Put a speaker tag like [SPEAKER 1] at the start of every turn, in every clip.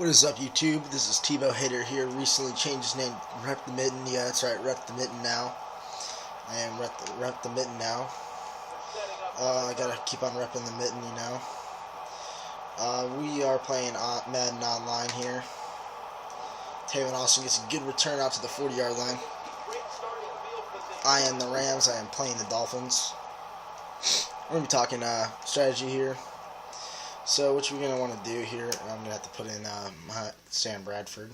[SPEAKER 1] What is up, YouTube? This is Tebow Hater here. Recently changed his name, Rep the Mitten. Yeah, that's right, Rep the Mitten now. I am Rep the Mitten now. I gotta keep on repping the mitten, you know. We are playing Madden online here. Taven Austin gets a good return out to the 40-yard line. I am the Rams. I am playing the Dolphins. We're gonna be talking strategy here. So what you're going to want to do here, I'm going to have to put in my Sam Bradford.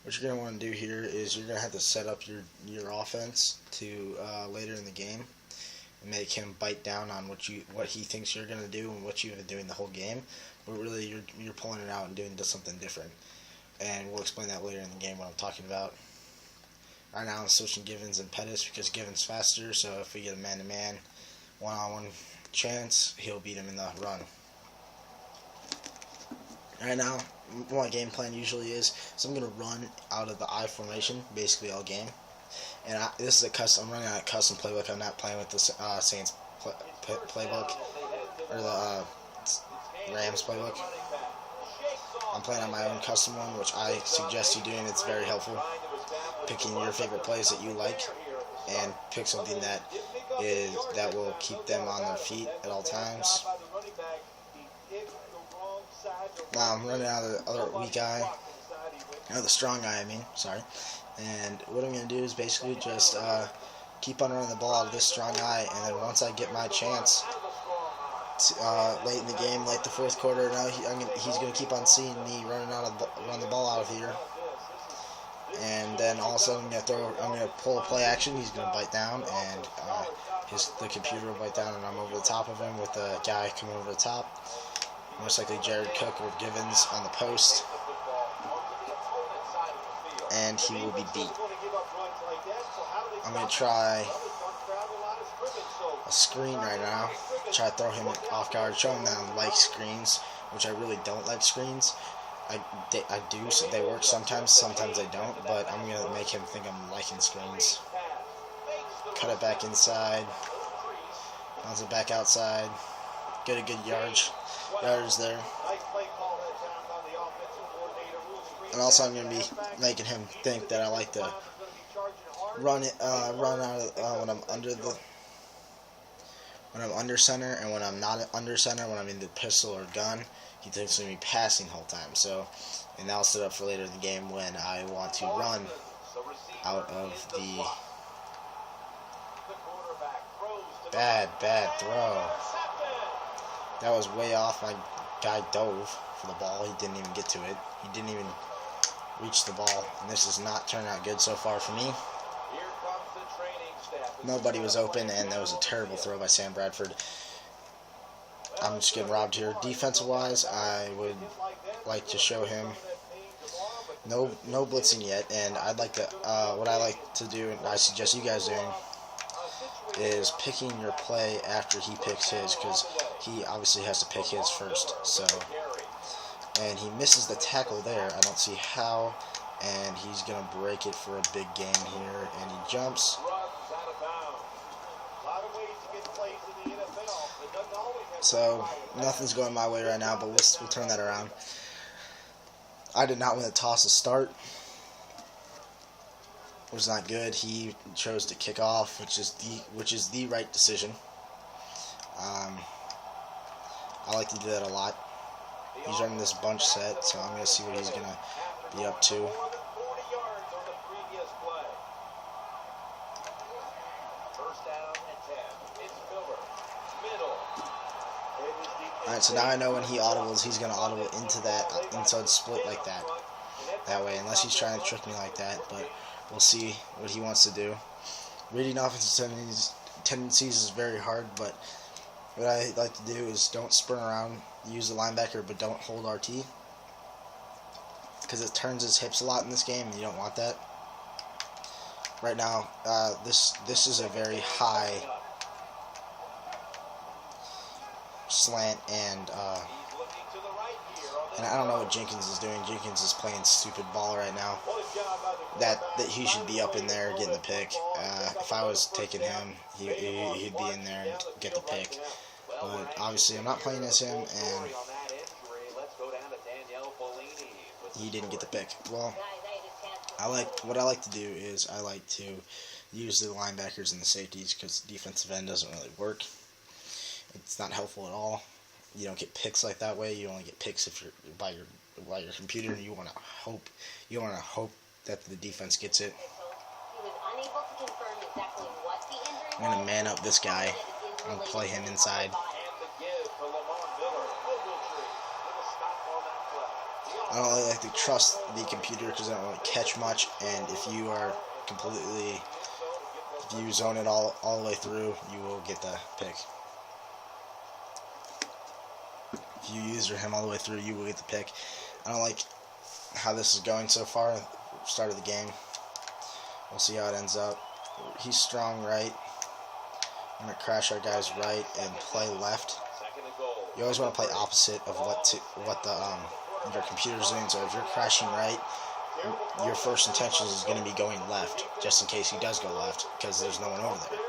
[SPEAKER 1] What you're going to want to do here is you're going to have to set up your offense to later in the game and make him bite down on what he thinks you're going to do and what you've been doing the whole game. But really you're pulling it out and doing something different. And we'll explain that later in the game what I'm talking about. Right now I'm switching Givens and Pettis because Givens faster, so if we get a man-to-man, one-on-one chance, he'll beat him in the run. Right now, what my game plan usually is I'm going to run out of the I formation basically all game. And this is I'm running out of custom playbook. I'm not playing with the Saints playbook, or the Rams playbook. I'm playing on my own custom one, which I suggest you doing. It's very helpful. Picking your favorite plays that you like, and pick something that will keep them on their feet at all times. Now I'm running out of the other weak guy, the strong guy. I mean, sorry. And what I'm gonna do is basically just keep on running the ball out of this strong guy, and then once I get my chance, late in the game, late the fourth quarter, now he's gonna keep on seeing me run the ball out of here. And then all of a sudden I'm gonna pull a play action. He's gonna bite down, and the computer will bite down, and I'm over the top of him with the guy coming over the top. Most likely Jared Cook or Givens on the post, and he will be beat. I'm gonna try a screen right now. Try to throw him off guard, show him that I like screens, which I really don't like screens. I do, so they work sometimes they don't, but I'm going to make him think I'm liking screens. Cut it back inside, bounce it back outside, get a good yardage there. And also I'm going to be making him think that I like to run out of when I'm under center, and when I'm not under center, when I'm in the pistol or gun, he thinks I'm going to be passing the whole time. So, and that'll set up for later in the game when I want to run out of the bad throw. That was way off. My guy dove for the ball. He didn't even get to it. He didn't even reach the ball. And this has not turned out good so far for me. Nobody was open, and that was a terrible throw by Sam Bradford. I'm just getting robbed here. Defensive-wise, I would like to show him no blitzing yet, and I'd like to what I like to do, and I suggest you guys doing, is picking your play after he picks his, because he obviously has to pick his first. So, and he misses the tackle there. I don't see how, and he's gonna break it for a big gain here, and he jumps. So, nothing's going my way right now, but we'll turn that around. I did not win the toss to start, which is not good. He chose to kick off, which is the right decision. I like to do that a lot. He's running this bunch set, so I'm going to see what he's going to be up to. Alright, so now I know when he audibles, he's going to audible into that inside split like that. That way, unless he's trying to trick me like that, but we'll see what he wants to do. Reading offensive tendencies is very hard, but what I like to do is don't sprint around, use the linebacker, but don't hold RT. Because it turns his hips a lot in this game, and you don't want that. Right now, this is a very high slant and And I don't know what Jenkins is doing. Jenkins is playing stupid ball right now. That he should be up in there getting the pick. If I was taking him, he'd be in there and get the pick. But obviously, I'm not playing as him, and he didn't get the pick. Well, what I like to do is I like to use the linebackers and the safeties because defensive end doesn't really work. It's not helpful at all. You don't get picks like that way. You only get picks if you're by your computer. You want to hope that the defense gets it. I'm gonna man up this guy. I'm gonna play him inside. I don't really like to trust the computer because I don't really catch much. And if you zone it all the way through, you will get the pick. If you user him all the way through, you will get the pick. I don't like how this is going so far. Start of the game. We'll see how it ends up. He's strong right. I'm going to crash our guys right and play left. You always want to play opposite of what your computer's doing. So if you're crashing right, your first intention is going to be going left, just in case he does go left, because there's no one over there.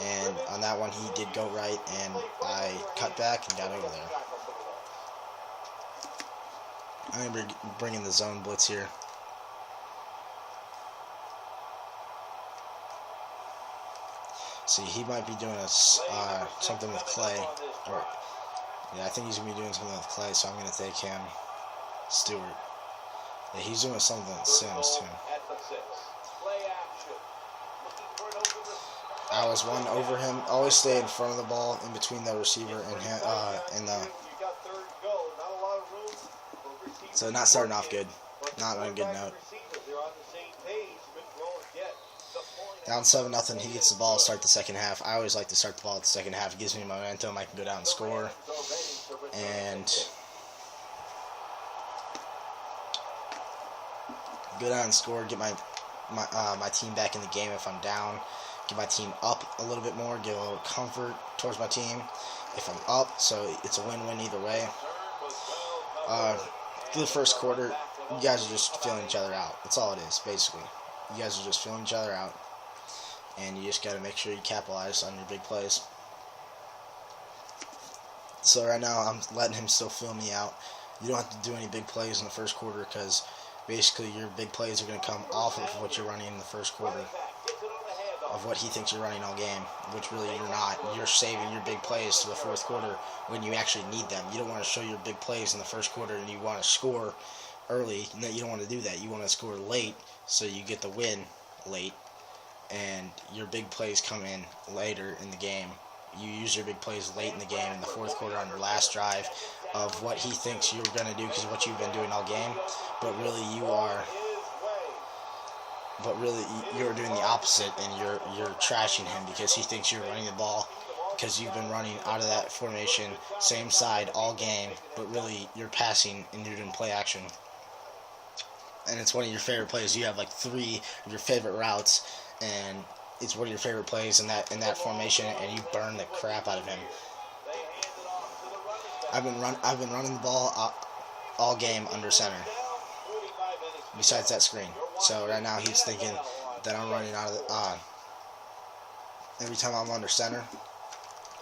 [SPEAKER 1] And on that one, he did go right, and I cut back and got over there. I'm going to bring in the zone blitz here. See, he might be doing something with Clay. I think he's going to be doing something with Clay, so I'm going to take him. Stewart. Yeah, he's doing something with Sims, too. I always won over him. Always stay in front of the ball, in between the receiver and him, So not starting off good. Not on a good note. Down 7-0. He gets the ball to start the second half. I always like to start the ball at the second half. It gives me momentum. I can go down and score. And go down and score. Get my team back in the game if I'm down. Get my team up a little bit more. Give a little comfort towards my team if I'm up. So it's a win-win either way. Through the first quarter, you guys are just feeling each other out. That's all it is, basically. You guys are just feeling each other out. And you just got to make sure you capitalize on your big plays. So right now, I'm letting him still fill me out. You don't have to do any big plays in the first quarter because basically your big plays are going to come off of what you're running in the first quarter. Of what he thinks you're running all game, which really you're not. You're saving your big plays to the fourth quarter when you actually need them. You don't want to show your big plays in the first quarter and you want to score early. No, you don't want to do that. You want to score late so you get the win late. And your big plays come in later in the game. You use your big plays late in the game in the fourth quarter on your last drive of what he thinks you're going to do because of what you've been doing all game. But really you're doing the opposite, and you're trashing him because he thinks you're running the ball because you've been running out of that formation, same side all game, but really you're passing and you're doing play action. And it's one of your favorite plays. You have like 3 of your favorite routes, and it's one of your favorite plays in that formation, and you burn the crap out of him. I've been running the ball all game under center. Besides that screen. So right now he's thinking that I'm running out of the every time I'm under center,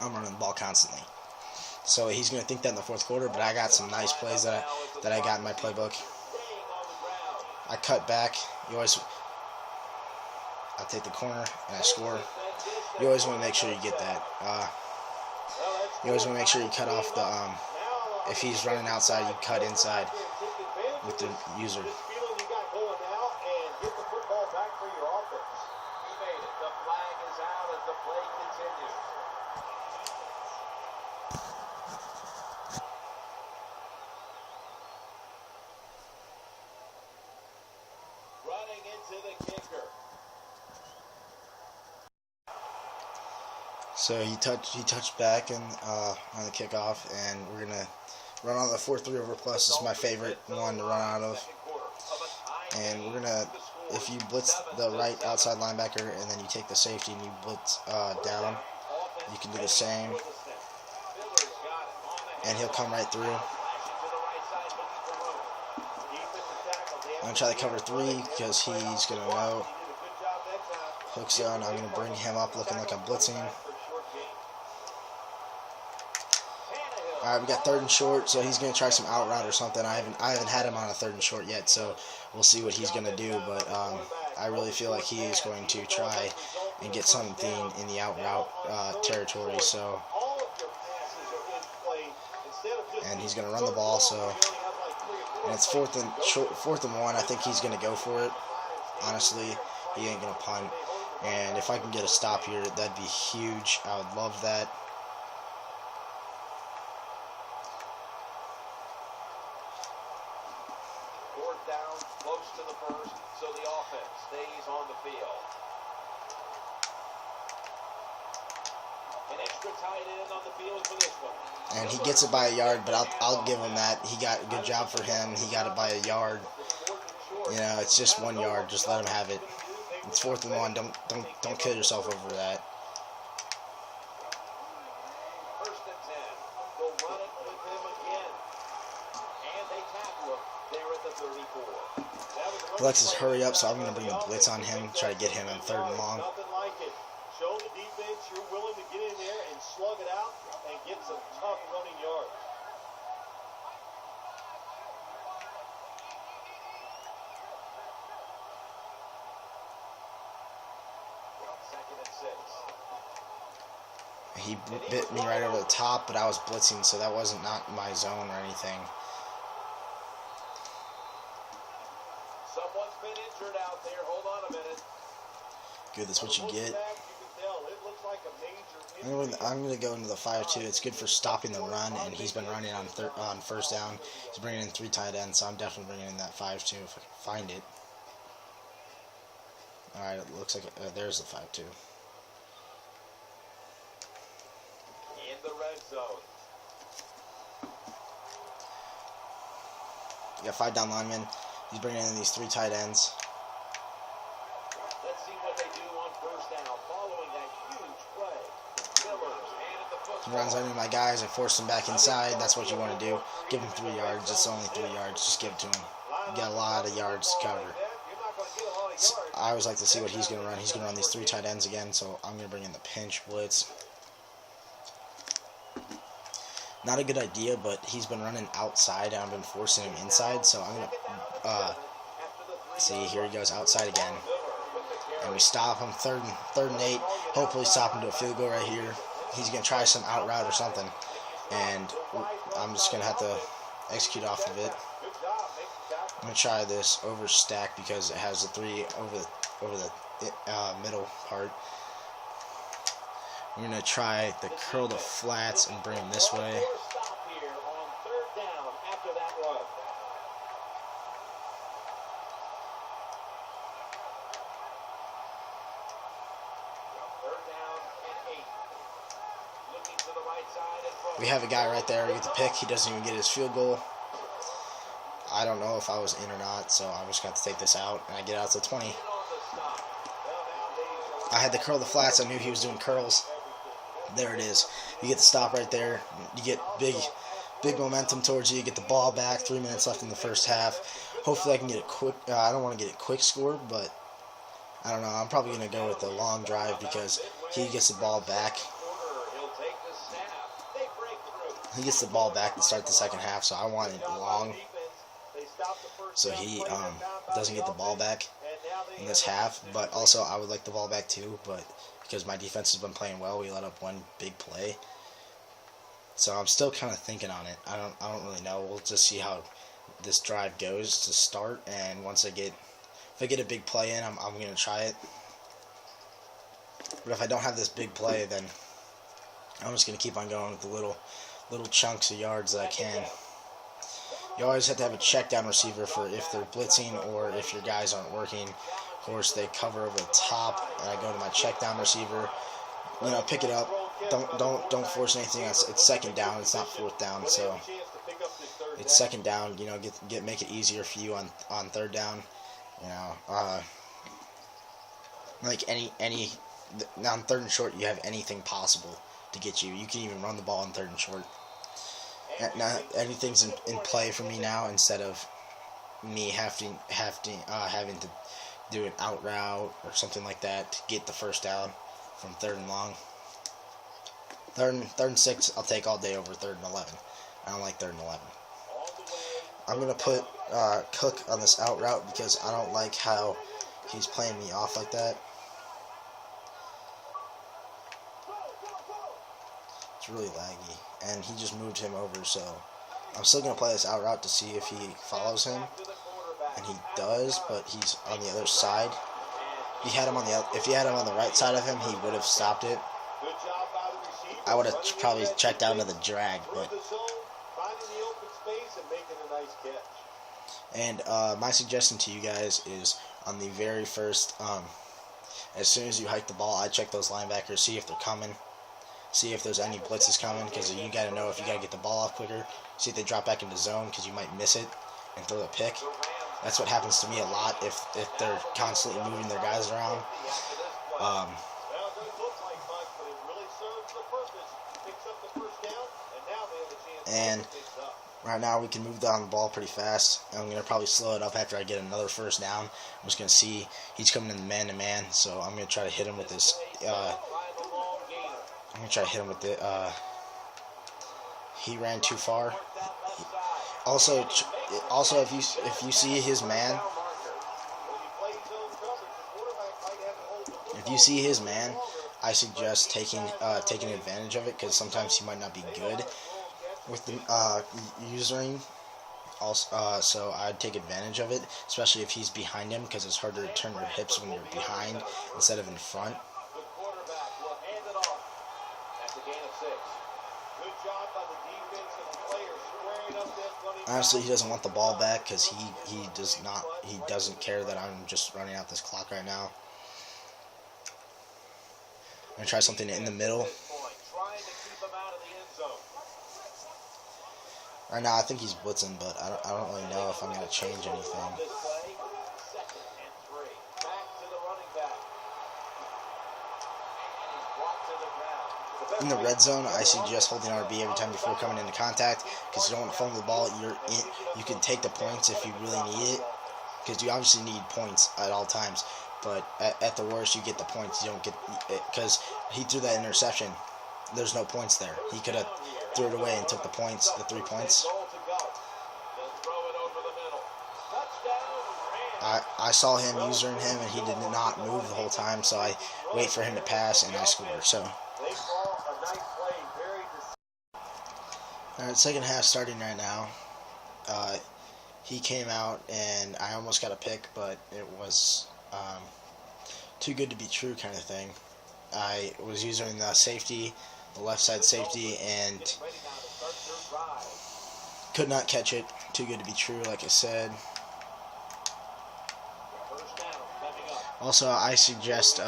[SPEAKER 1] I'm running the ball constantly. So he's going to think that in the fourth quarter, but I got some nice plays that I got in my playbook. I cut back. I take the corner and I score. You always want to make sure you get that. You always want to make sure you cut off the if he's running outside, you cut inside with the user. So he touched back and on the kickoff, and we're gonna run on the 4-3 over plus. This is my favorite one to run out of. And we're gonna, if you blitz the right outside linebacker and then you take the safety and you blitz down, you can do the same. And he'll come right through. going to try the cover 3 because he's going to know. Hook zone, I'm going to bring him up looking like I'm blitzing. Alright, we got 3rd and short, so he's going to try some out route or something. I haven't had him on a 3rd and short yet, so we'll see what he's going to do. But I really feel like he is going to try and get something in the out route territory. So, and he's going to run the ball. So, and it's 4th and 1. I think he's going to go for it. Honestly, he ain't going to punt. And if I can get a stop here, that'd be huge. I would love that.
[SPEAKER 2] Down close to the first, so the offense stays on the field. An extra tight end on the field for this one.
[SPEAKER 1] And he gets it by a yard, but I'll give him that. He got a good job for him. He got it by a yard. You know, it's just 1 yard. Just let him have it. It's 4th and 1. Don't kill yourself over that.
[SPEAKER 2] First and 10. They'll run it with him again, and they tackle him. There at the 34.
[SPEAKER 1] Alexis, hurry up, so I'm going to bring the blitz on him, try to get him in 3rd and long.
[SPEAKER 2] Nothing like it. Show the defense you're willing to get in there and slug it out and get some tough running yards. Second and 6.
[SPEAKER 1] He bit me right over the top, but I was blitzing, so that wasn't not my zone or anything.
[SPEAKER 2] Someone's been injured out there. Hold on a minute.
[SPEAKER 1] Good, that's what you get. I'm going to go into the 5-2. It's good for stopping the run, and he's been running on 1st down. He's bringing in 3 tight ends, so I'm definitely bringing in that 5-2 if I can find it. Alright, it looks like there's the 5-2.
[SPEAKER 2] In the red zone.
[SPEAKER 1] You got 5 down linemen. He's bringing in these 3 tight ends.
[SPEAKER 2] Let's see what they do on 1st down following that huge play. Miller's hand at the football.
[SPEAKER 1] He runs under my guys and force him back inside. That's what you want to do. Give him 3 yards. It's only 3 yards. Just give it to him. You got a lot of yards to cover. So I always like to see what he's going to run. He's going to run these 3 tight ends again, so I'm going to bring in the pinch blitz. Not a good idea, but he's been running outside, and I've been forcing him inside, so I'm going to see, here he goes outside again. And we stop him, 3rd and 8. Hopefully stop him to a field goal right here. He's going to try some out route or something, and I'm just going to have to execute off of it. I'm going to try this over stack because it has the 3 over the middle part. We're going to try the curl the flats and bring him this way. We have a guy right there. We get the pick. He doesn't even get his field goal. I don't know if I was in or not, so I'm just going to take this out, and I get out to 20. I had to curl the flats. I knew he was doing curls. There it is. You get the stop right there. You get big momentum towards you. You get the ball back. 3 minutes left in the first half. Hopefully I can get a quick, I don't want to get a quick score, but I don't know. I'm probably going to go with the long drive because he gets the ball back. He gets the ball back to start the second half, so I want it long. So he doesn't get the ball back in this half, but also I would like the ball back too, but because my defense has been playing well, we let up 1 big play. So I'm still kind of thinking on it. I don't really know. We'll just see how this drive goes to start, and once if I get a big play in, I'm going to try it. But if I don't have this big play, then I'm just going to keep on going with the little chunks of yards that I can. You always have to have a check down receiver for if they're blitzing or if your guys aren't working. Of course, they cover over the top, and I go to my check down receiver. You know, pick it up. Don't force anything. It's 2nd down. It's not 4th down, so it's 2nd down. You know, make it easier for you on 3rd down. You know, like any on 3rd and short, you have anything possible to get you. You can even run the ball on 3rd and short. Now, anything's in play for me now instead of me having to do an out route or something like that to get the first down from 3rd and long. Third and 6, I'll take all day over 3rd and 11. I don't like 3rd and 11. I'm gonna put Cook on this out route because I don't like how he's playing me off like that. It's really laggy, and he just moved him over, so I'm still gonna play this out route to see if he follows him, and he does, but he's on the other side. If he had him on the right side of him, he would have stopped it. I would have probably checked out of the drag, but. And my suggestion to you guys is on the very first, as soon as you hike the ball, I check those linebackers, see if they're coming, see if there's any blitzes coming, because you got to know if you got to get the ball off quicker, see if they drop back into zone, because you might miss it and throw the pick. That's what happens to me a lot if they're constantly moving their guys around. And right now we can move down the ball pretty fast. I'm going to probably slow it up after I get another first down. I'm just going to see he's coming in man-to-man, so I'm going to try to hit him with this. He ran too far. Also, if you see his man, I suggest taking advantage of it, because sometimes he might not be good with the usering. Also, so I'd take advantage of it, especially if he's behind him, because it's harder to turn your hips when you're behind instead of in front. Honestly, he doesn't want the ball back because he doesn't care that I'm just running out this clock right now. I'm gonna try something in the middle. Right now, I think he's blitzing, but I don't really know if I'm gonna change anything. In the red zone, I suggest holding RB every time before coming into contact, because you don't want to fumble the ball. You can take the points if you really need it, because you obviously need points at all times. But at the worst, you get the points. You don't get it, because he threw that interception. There's no points there. He could have threw it away and took the points, the 3 points. I saw him using him, and he did not move the whole time, so I wait for him to pass, and I score. So. Alright, second half starting right now. He came out, and I almost got a pick, but it was too good to be true kind of thing. I was using the safety, the left side safety, and could not catch it. Too good to be true, like I said. Also, I suggest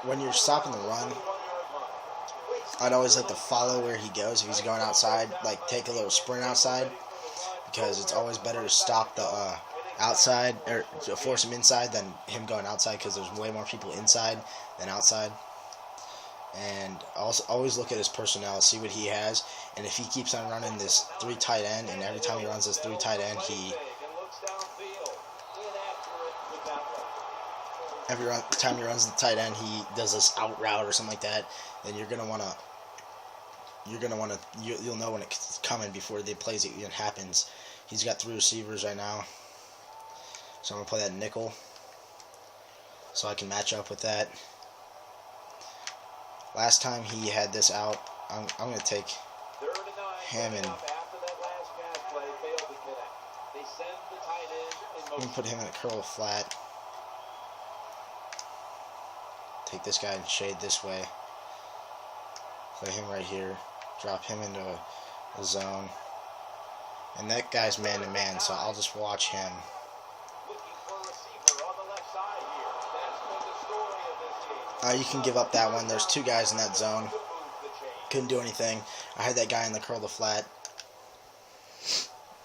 [SPEAKER 1] when you're stopping the run, I'd always like to follow where he goes. If he's going outside, like take a little sprint outside, because it's always better to stop the outside, or to force him inside than him going outside, because there's way more people inside than outside. And also always look at his personnel, see what he has, and if he keeps on running this 3 tight end, and every time he runs this 3 tight end, every time he runs the tight end, he does this out route or something like that, then you'll know when it's coming before the plays even happens. He's got 3 receivers right now, so I'm gonna play that nickel so I can match up with that. Last time he had this out, I'm gonna take him and I'm gonna put him in a curl flat. Take this guy and shade this way. Play him right here. Drop him into a zone. And that guy's man-to-man, so I'll just watch him. You can give up that one. There's 2 guys in that zone. Couldn't do anything. I had that guy in the curl the flat,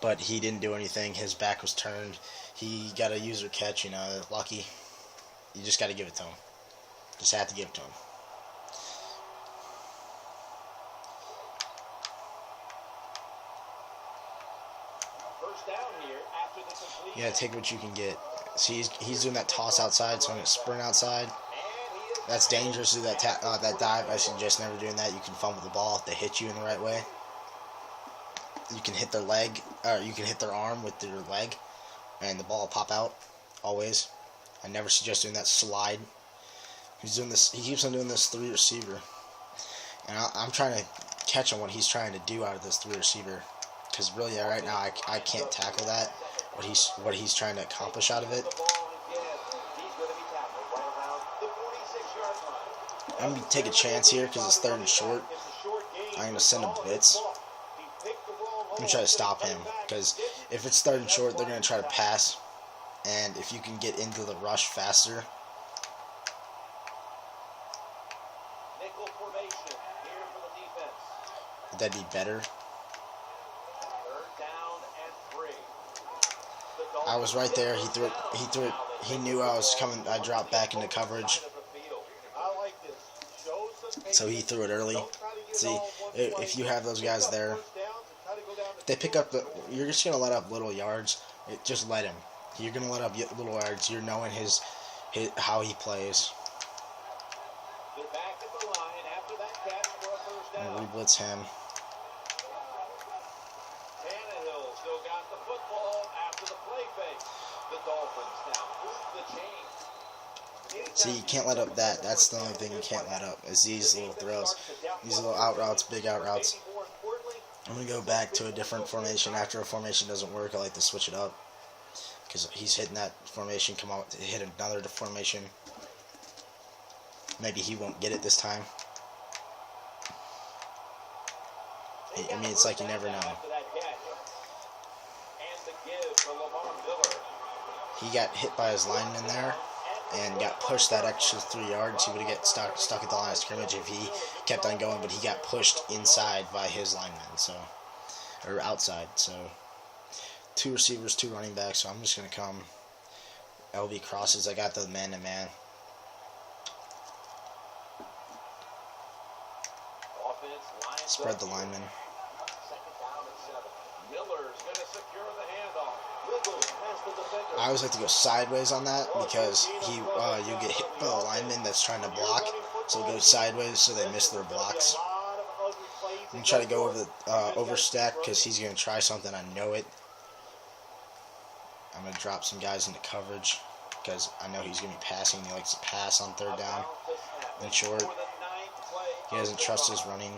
[SPEAKER 1] but he didn't do anything. His back was turned. He got a user catch, lucky. You just got to give it to him. Just had to give it to him.
[SPEAKER 2] first down here after the completion.
[SPEAKER 1] You gotta take what you can get. See, he's doing that toss outside, so I'm gonna sprint outside. That's dangerous to do that that dive. I suggest never doing that. You can fumble the ball if they hit you in the right way. You can hit their leg, or you can hit their arm with your leg, and the ball will pop out. Always. I never suggest doing that slide. He's doing this. He keeps on doing this 3 receiver, and I'm trying to catch on what he's trying to do out of this 3 receiver. Because really, right now, I can't tackle that. What he's trying to accomplish out of it. I'm going to take a chance here because it's 3rd and short. I'm going to send a blitz. I'm going to try to stop him because if it's 3rd and short, they're going to try to pass. And if you can get into the rush faster.
[SPEAKER 2] Nickel formation here for the defense.
[SPEAKER 1] That'd be better.
[SPEAKER 2] 3rd down and 3.
[SPEAKER 1] I was right there. He threw it. He knew I was coming. I dropped back into coverage. So he threw it early. See, if you have those guys there, if they pick up you're just gonna let up little yards. Just let him. You're gonna let up little yards. You're knowing his how he plays.
[SPEAKER 2] They're back at the line after that catch for a first down.
[SPEAKER 1] And we blitz him.
[SPEAKER 2] Tannehill still got the football after the play fake. The Dolphins now move the chains.
[SPEAKER 1] See, you can't let up that. That's the only thing you can't let up is these little throws. These little out routes, big out routes. I'm going to go back to a different formation. After a formation doesn't work, I like to switch it up. Because he's hitting that formation, come out, hit another formation. Maybe he won't get it this time. I mean, it's like you never know. He got hit by his lineman there and got pushed that extra 3 yards. He would have got stuck at the line of scrimmage if he kept on going, but he got pushed inside by his lineman, or outside. So 2 receivers, 2 running backs. So I'm just gonna come LB crosses. I got the man-to-man. Spread the lineman. I always like to go sideways on that because you get hit by the lineman that's trying to block, so it goes sideways so they miss their blocks. I'm gonna try to go over the overstack because he's gonna try something. I know it. I'm gonna drop some guys into coverage because I know he's gonna be passing. He likes to pass on 3rd down and short. He doesn't trust his running.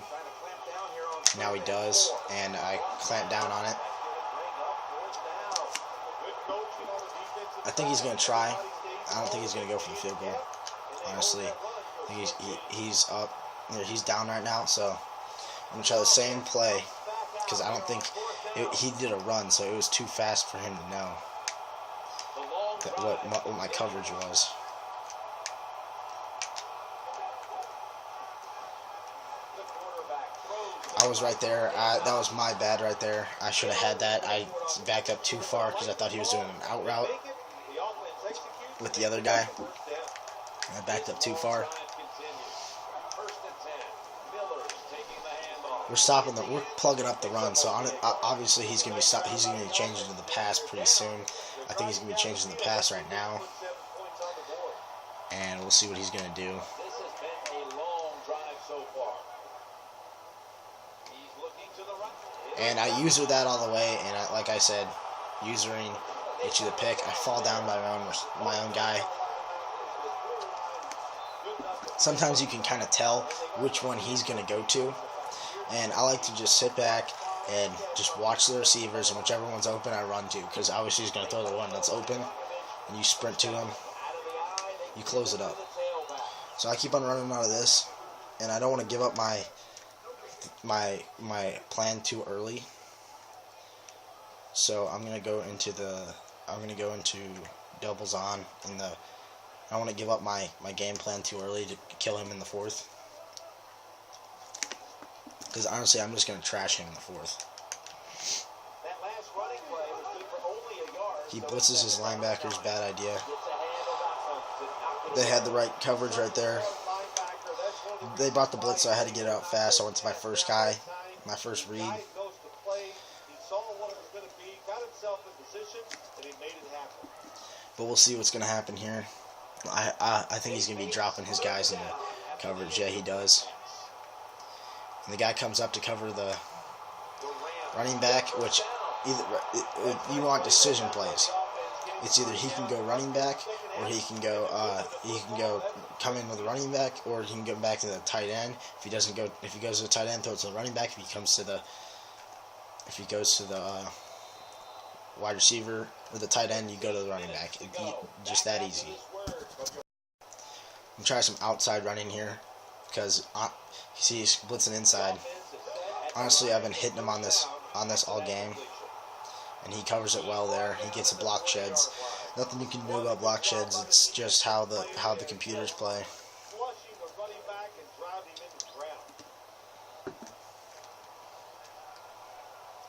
[SPEAKER 1] Now he does, and I clamp down on it. I think he's going to try. I don't think he's going to go for the field goal, honestly. I think he's up. He's down right now, so I'm going to try the same play because I don't think he did a run, so it was too fast for him to know what my coverage was. I was right there. That was my bad right there. I should have had that. I backed up too far because I thought he was doing an out route with the other guy. I backed up too far. We're plugging up the run. So obviously he's gonna be changing to the pass pretty soon. I think he's gonna be changing to the pass right now, and we'll see what he's gonna do. And I user that all the way, and like I said, usering get you the pick. I fall down by my own guy. Sometimes you can kind of tell which one he's going to go to, and I like to just sit back and just watch the receivers, and whichever one's open, I run to, because obviously he's going to throw the one that's open, and you sprint to him, you close it up. So I keep on running out of this, and I don't want to give up my plan too early. So I'm gonna go into doubles on in the. I don't want to give up my game plan too early to kill him in the 4th. Because honestly, I'm just gonna trash him in the 4th. He blitzes his linebackers. Bad idea. They had the right coverage right there. They brought the blitz, so I had to get it out fast. I went to my first guy, my first read. But we'll see what's going to happen here. I think he's going to be dropping his guys in the coverage. Yeah, he does. And the guy comes up to cover the running back, which either you want decision plays. It's either he can go running back, or he can go come in with a running back, or he can go back to the tight end. If he goes to the tight end, throw it to the running back. If he goes to the wide receiver or the tight end, you go to the running back. Just that easy. I'm trying some outside running here because you see he's blitzing inside. Honestly, I've been hitting him on this all game, and he covers it well there. He gets the block sheds. Nothing you can do about block sheds. It's just how the computers play.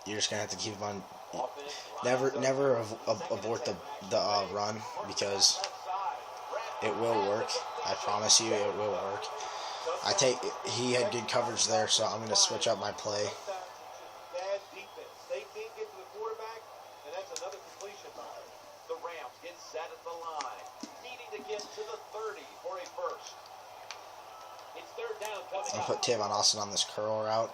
[SPEAKER 1] You're just gonna have to keep him on. Never abort the run, because it will work. I promise you, it will work. He had good coverage there, so I'm gonna switch up my play. I'll put Tavon Austin on this curl route.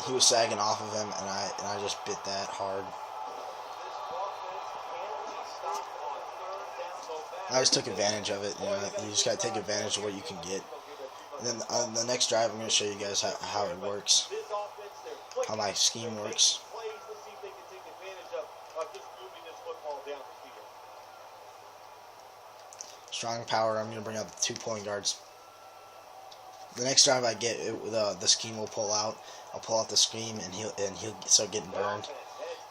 [SPEAKER 1] He was sagging off of him, and I just bit that hard. I just took advantage of it. You just gotta take advantage of what you can get. And then on the next drive, I'm gonna show you guys how it works, how my scheme works. Strong power. I'm gonna bring out the 2 point guards. The next drive I get, the scheme will pull out. I'll pull out the scheme, and he'll start getting burned.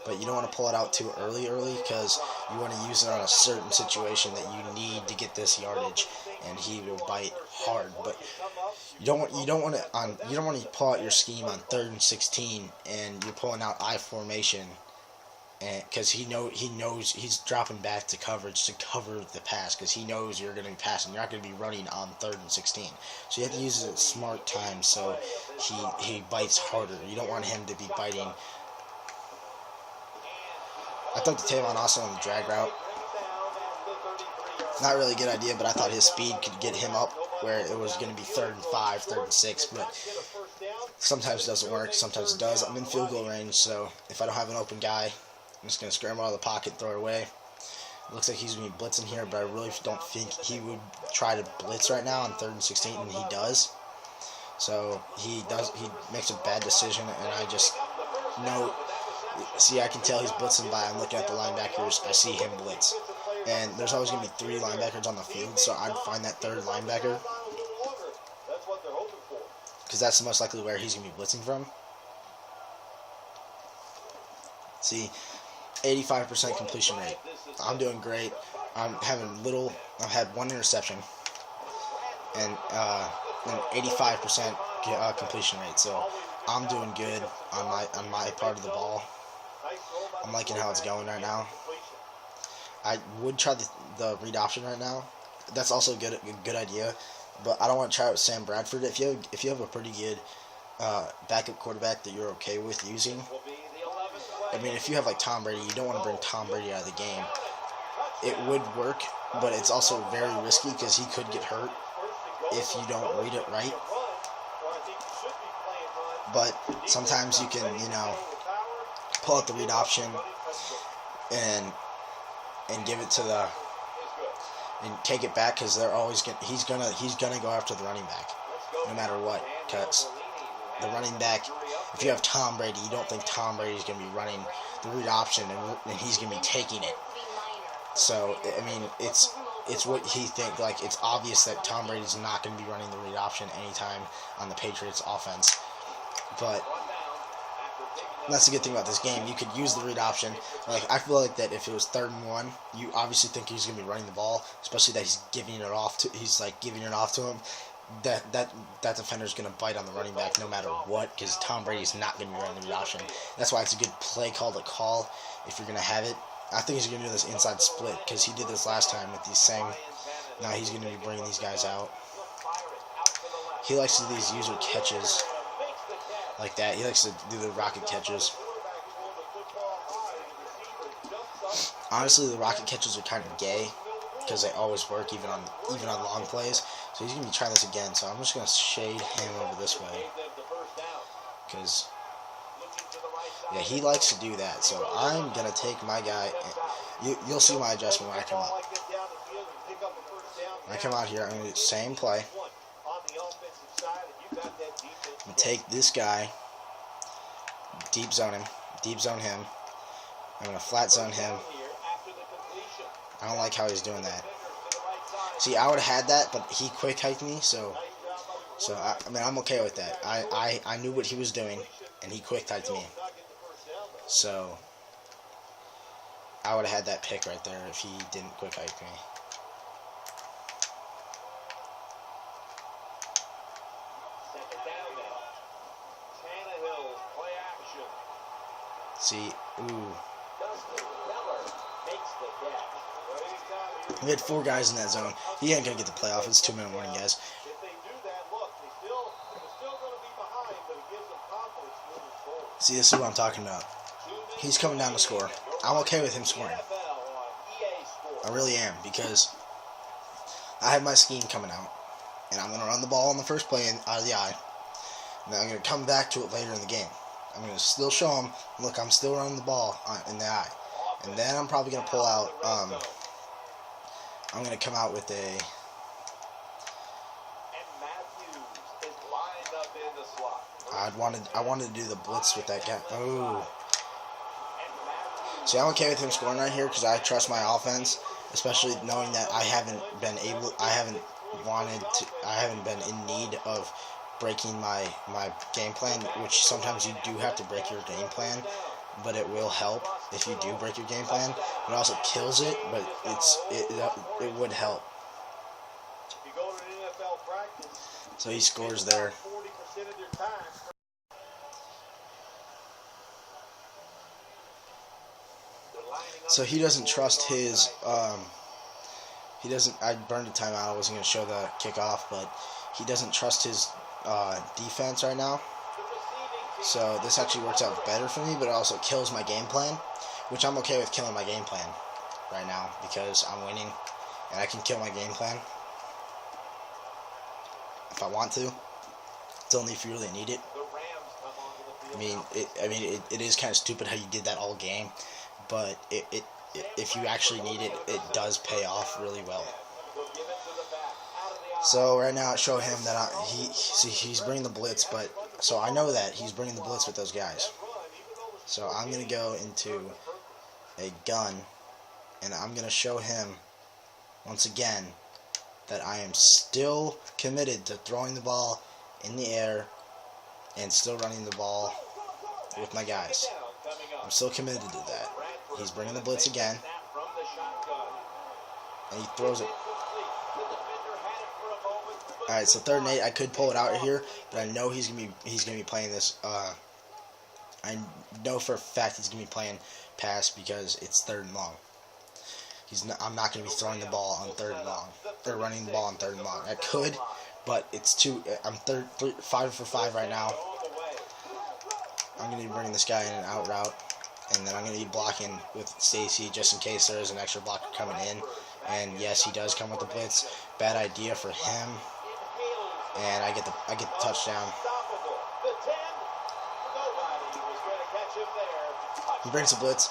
[SPEAKER 1] But you don't want to pull it out too early, because you want to use it on a certain situation that you need to get this yardage, and he will bite hard. But you don't want to pull out your scheme on 3rd and 16, and you're pulling out I formation, and because he knows he's dropping back to coverage to cover the pass, because he knows you're going to be passing. You're not going to be running on 3rd and 16, so you have to use it at smart time so he bites harder. You don't want him to be biting. I took the Tavon Austin on the drag route. Not really a good idea, but I thought his speed could get him up where it was going to be 3rd and 5, 3rd and 6, but sometimes it doesn't work, sometimes it does. I'm in field goal range, so if I don't have an open guy, I'm just going to scramble out of the pocket, throw it away. It looks like he's going to be blitzing here, but I really don't think he would try to blitz right now on 3rd and 16, and he does. So he makes a bad decision, and I just know. See, I can tell he's blitzing by. I'm looking at the linebackers. I see him blitz. And there's always going to be 3 linebackers on the field, so I'd find that 3rd linebacker, because that's the most likely where he's going to be blitzing from. See, 85% completion rate. I'm doing great. I've had 1 interception, and 85% completion rate. So I'm doing good on my part of the ball. I'm liking how it's going right now. I would try the read option right now. That's also a good idea, but I don't want to try it with Sam Bradford. If you have a pretty good backup quarterback that you're okay with using, I mean, if you have like Tom Brady, you don't want to bring Tom Brady out of the game. It would work, but it's also very risky because he could get hurt if you don't read it right. But sometimes you can, pull out the read option and give it to and take it back, because he's gonna go after the running back no matter what, because the running back, if you have Tom Brady, you don't think Tom Brady's gonna be running the read option, and he's gonna be taking it. So I mean, it's what he thinks. Like, it's obvious that Tom Brady's not gonna be running the read option anytime on the Patriots offense. But that's the good thing about this game. You could use the read option. Like, I feel like that if it was 3rd and 1, you obviously think he's going to be running the ball, especially that he's giving it off to him. That defender's going to bite on the running back no matter what, because Tom Brady's not going to be running the read option. That's why it's a good play call to call if you're going to have it. I think he's going to do this inside split, because he did this last time with these same. Now he's going to be bringing these guys out. He likes to do these user catches like that. He likes to do the rocket catches. Honestly, the rocket catches are kind of gay because they always work even on long plays. So he's gonna be trying this again. So I'm just gonna shade him over this way because yeah, he likes to do that. So I'm gonna take my guy. You'll see my adjustment when I come out. When I come out here, I'm gonna do the same play. I'm gonna take this guy, deep zone him. I'm gonna flat zone him. I don't like how he's doing that. See, I would have had that, but he quick hiked me, so I mean, I'm okay with that. I knew what he was doing, and he quick hiked me. So I would have had that pick right there if he didn't quick hike me. See, ooh. We had 4 guys in that zone. He ain't gonna get the playoff. It's 2-minute warning, guys. See, this is what I'm talking about. He's coming down to score. I'm okay with him scoring. I really am, because I have my scheme coming out, and I'm gonna run the ball on the first play out of the eye. And then I'm gonna come back to it later in the game. I'm gonna still show him, look, I'm still running the ball in the eye, and then I'm probably gonna pull out. I'm gonna come out with a. I wanted to do the blitz with that guy. Oh. See, I'm okay with him scoring right here because I trust my offense, especially knowing that I haven't been in need of breaking my game plan, which sometimes you do have to break your game plan, but it will help if you do break your game plan. It also kills it, but it would help. So he scores there. So he doesn't trust his, I burned a timeout, I wasn't going to show the kickoff, but he doesn't trust his defense right now. So this actually works out better for me, but it also kills my game plan, which I'm okay with killing my game plan right now because I'm winning, and I can kill my game plan if I want to. It's only if you really need it. I mean, it is kind of stupid how you did that all game, but if you actually need it, it does pay off really well. So right now, I show him that he's bringing the blitz, but so I know that he's bringing the blitz with those guys. So I'm gonna go into a gun, and I'm gonna show him once again that I am still committed to throwing the ball in the air and still running the ball with my guys. I'm still committed to do that. He's bringing the blitz again, and he throws it. All right, so 3rd and 8. I could pull it out here, but I know he's gonna be playing this. I know for a fact he's gonna be playing pass because it's 3rd and long. I'm not gonna be throwing the ball on 3rd and long or running the ball on 3rd and long. I could, but it's too. I'm 5 for 5 right now. I'm gonna be bringing this guy in an out route, and then I'm gonna be blocking with Stacy just in case there is an extra blocker coming in. And yes, he does come with the blitz. Bad idea for him. And I get the touchdown. He brings the blitz,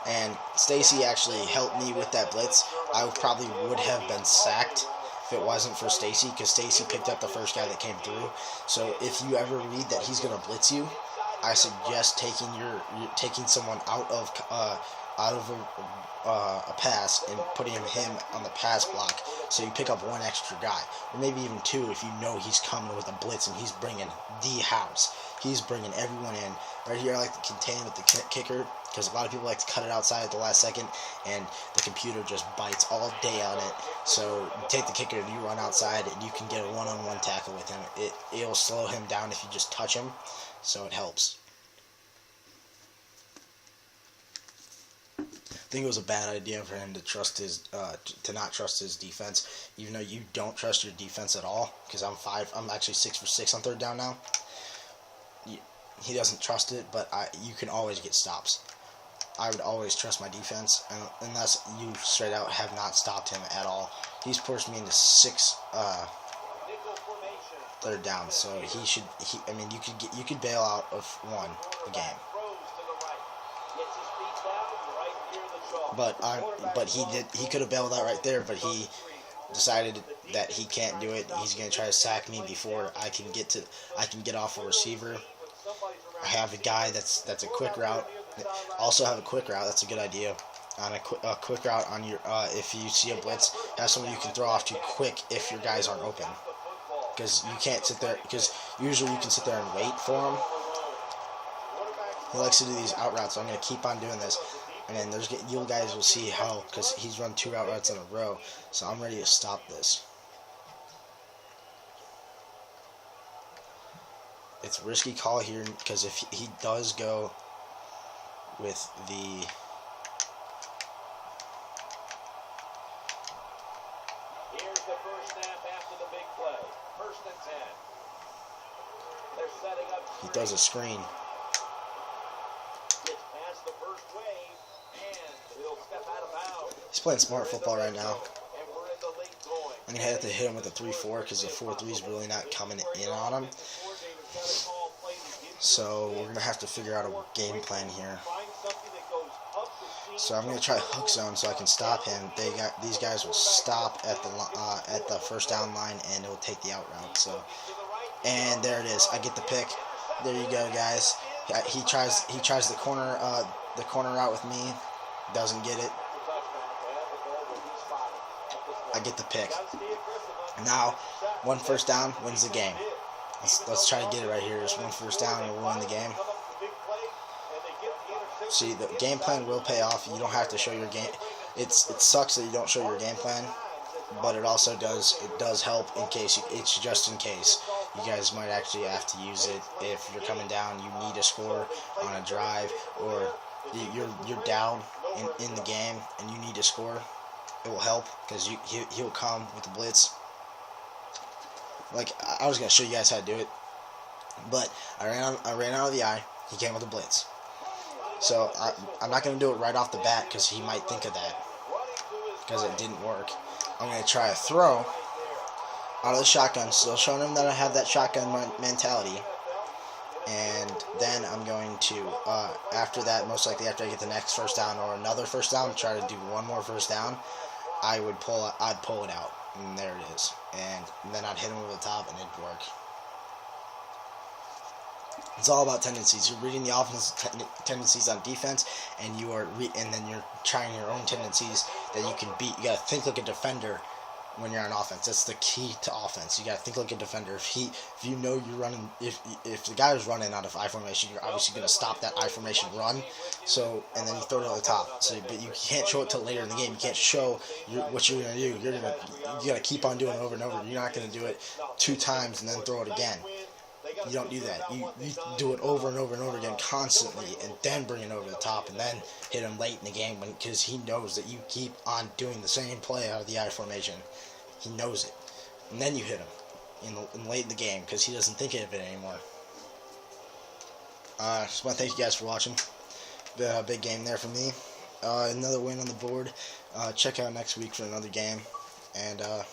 [SPEAKER 1] and Stacy actually helped me with that blitz. I probably would have been sacked if it wasn't for Stacy, because Stacy picked up the first guy that came through. So if you ever read that he's gonna blitz you, I suggest taking someone out of a pass and putting him on the pass block, so you pick up 1 extra guy, or maybe even 2 if you know he's coming with a blitz and he's bringing the house. He's bringing everyone in. Right here, I like to contain with the kicker because a lot of people like to cut it outside at the last second, and the computer just bites all day on it. So you take the kicker and you run outside, and you can get a one-on-one tackle with him. It'll slow him down if you just touch him, so it helps. I think it was a bad idea for him to trust his to not trust his defense, even though you don't trust your defense at all. Because I'm actually 6 for 6 on 3rd down now. He doesn't trust it, but you can always get stops. I would always trust my defense, unless you straight out have not stopped him at all. He's pushed me into 6 third down, so he should. I mean, you could bail out of 1 a game. But he could have bailed out right there, but he decided that he can't do it. He's gonna try to sack me before I can get off a receiver. I have a guy that's a quick route. Also have a quick route. That's a good idea. On a quick route on your if you see a blitz, have someone you can throw off to quick if your guys aren't open. Because you can't sit there. Because usually you can sit there and wait for him. He likes to do these out routes, so I'm gonna keep on doing this. And then you guys will see how, because he's run 2 out routes in a row. So I'm ready to stop this. It's a risky call here, because if he does go with the
[SPEAKER 2] Here's the first snap after the big play. 1st and 10. They're setting up.
[SPEAKER 1] He does a screen.
[SPEAKER 2] Gets past the first wave.
[SPEAKER 1] He's playing smart football right now.
[SPEAKER 2] And we're in the late going.
[SPEAKER 1] I'm going to have to hit him with a 3-4 because the 4-3 is really not coming in on him. So we're going to have to figure out a game plan here. So I'm going to try hook zone so I can stop him. These guys will stop at the first down line and it will take the out route. So, and there it is. I get the pick. There you go, guys. He tries the corner route with me. Doesn't get it. I get the pick. Now, 1 first down wins the game. Let's try to get it right here. Just 1 first down and we'll win the game. See, the game plan will pay off. You don't have to show your game. It sucks that you don't show your game plan, but it also does help in case it's just in case you guys might actually have to use it if you're coming down. You need a score on a drive, or you're down in the game and you need to score. It will help because he'll come with the blitz. Like, I was gonna show you guys how to do it, but I ran out of the eye. He came with the blitz, so I'm not gonna do it right off the bat because he might think of that because it didn't work. I'm gonna try a throw out of the shotgun, still showing him that I have that shotgun mentality. And then I'm going to, after that, most likely after I get the next first down or another first down, try to do 1 more first down, I'd pull it out, and there it is. And then I'd hit him over the top, and it'd work. It's all about tendencies. You're reading the offensive tendencies on defense, and then you're trying your own tendencies that you can beat. You gotta think like a defender when you're on offense. That's the key to offense. You gotta think like a defender. If you know you're running, if the guy is running out of I formation, you're obviously gonna stop that I formation run. So, and then you throw it over the top. So, but you can't show it till later in the game. You can't show what you're gonna do. You gotta keep on doing it over and over. You're not gonna do it 2 times and then throw it again. You don't do that. You do it over and over and over again constantly, and then bring it over the top, and then hit him late in the game because he knows that you keep on doing the same play out of the I formation. He knows it, and then you hit him in late in the game because he doesn't think of it anymore. Just want to thank you guys for watching. Big game there for me. Another win on the board. Check out next week for another game, and you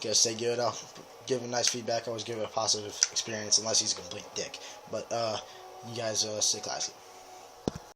[SPEAKER 1] guys stay good. I'll give him nice feedback. I always give it a positive experience, unless he's a complete dick. But you guys stay classy.